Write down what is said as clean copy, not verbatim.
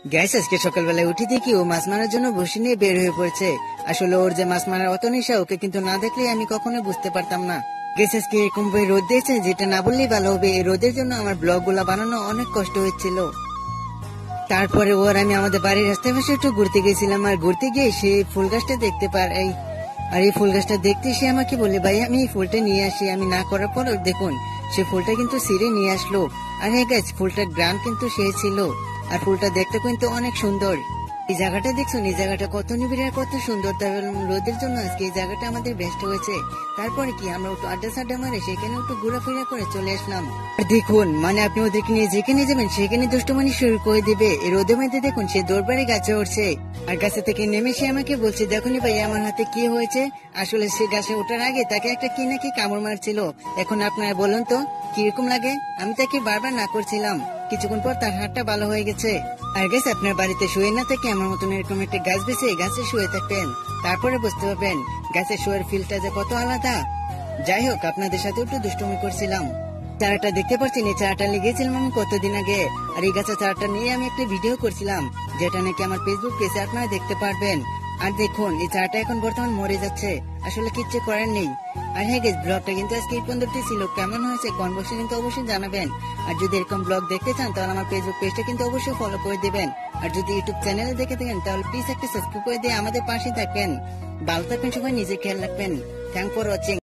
Gas আজকে সকালবেলায় উঠে দেখি ও মাছ মারার জন্য বসে নিয়ে বের হয়ে পড়েছে। আসলে ওর যে মাছ মারার অত নেশা, ওকে কিন্তু না দেখলে আমি কখনো বুঝতে পারতাম না। গ্যাস আজকে এরকম ভাবে রোদ দিয়েছে, যেটা না বললেই ভালো হবে। এই রোদের জন্য আমার ব্লগ গুলা বানানো অনেক কষ্ট হচ্ছিল। তারপরে ওর আমি আমাদের বাড়ির রাস্তায় পাশে একটু ঘুরতে গেছিলাম, আর ঘুরতে গিয়ে সে ফুল গাছটা দেখতে পাই। আর এই ফুল গাছটা দেখতে সে আমাকে বলে, ভাই আমি এই ফুলটা নিয়ে আসি। আমি না করার পর দেখুন সে ফুলটা কিন্তু ছিঁড়ে নিয়ে আসলো। আর হ্যাঁ গাছ, ফুলটার গ্রাম কিন্তু সে ছিল, আর ফুলটা দেখতে কিন্তু অনেক সুন্দর। এই জায়গাটা দেখছেন, এই জায়গাটা কত নিবিড় আর কত সুন্দর। তার রোদের জন্য আজকে এই জায়গাটা আমাদের বেস্ট হয়েছে। তারপরে কি আমরা একটু আড্ডা সাড্ডা মারে সেখানে একটু ঘোরাফেরা করে চলে আসলাম। আর দেখুন, মানে আপনি ওদেরকে নিয়ে যেখানে যাবেন সেখানে দুষ্টুমানি শুরু করে দিবে। এই রোদের মধ্যে দেখুন সে দৌড়বাড়ি গাছে উঠছে, আর গাছে থেকে নেমে সে আমাকে বলছে, দেখুন ভাই আমার হাতে কি হয়েছে। আসলে সে গাছে ওঠার আগে তাকে একটা কি নাকি কামড় মারছিল। এখন আপনারা বলুন তো কিরকম লাগে। আমি তাকে বারবার না করছিলাম, কিছুক্ষণ পর তার হাতটা ভালো হয়ে গেছে। আর গাছ, আপনার বাড়িতে শুয়ে না থেকে আমার মতন এরকম একটা গাছ বেছে গাছে শুয়ে থাকবেন, তারপরে বুঝতে পারবেন গাছে শুয়ের ফিলটা যে কত আলাদা। যাই হোক, আপনাদের সাথে একটু দুষ্টুমি করছিলাম। চারাটা দেখতে পাচ্ছেন, এই চারাটা লেগেছিলাম আমি কতদিন আগে। আর এই গাছের চারাটা নিয়ে আমি একটা ভিডিও করছিলাম, যেটা নাকি আমার ফেসবুক পেজে আপনারা দেখতে পারবেন। আর দেখুন এই চারাটা এখন বর্তমান মরে যাচ্ছে, আসলে কিচ্ছু করার নেই। আর হ্যাঁ গেস, ব্লগটা কিন্তু আজকে এই পর্যন্তই ছিল। কেমন হয়েছে কমেন্ট বক্সে কিন্তু অবশ্যই জানাবেন। আর যদি এরকম ব্লগ দেখতে চান তাহলে আমার ফেসবুক পেজটা কিন্তু অবশ্যই ফলো করে দিবেন। আর যদি ইউটিউব চ্যানেলে দেখে থাকেন তাহলে প্লিজ একটা সাবস্ক্রাইব করে দিয়ে আমাদের পাশে থাকবেন। ভালো থাকবেন, সবাই নিজে খেয়াল রাখবেন। Thank for watching.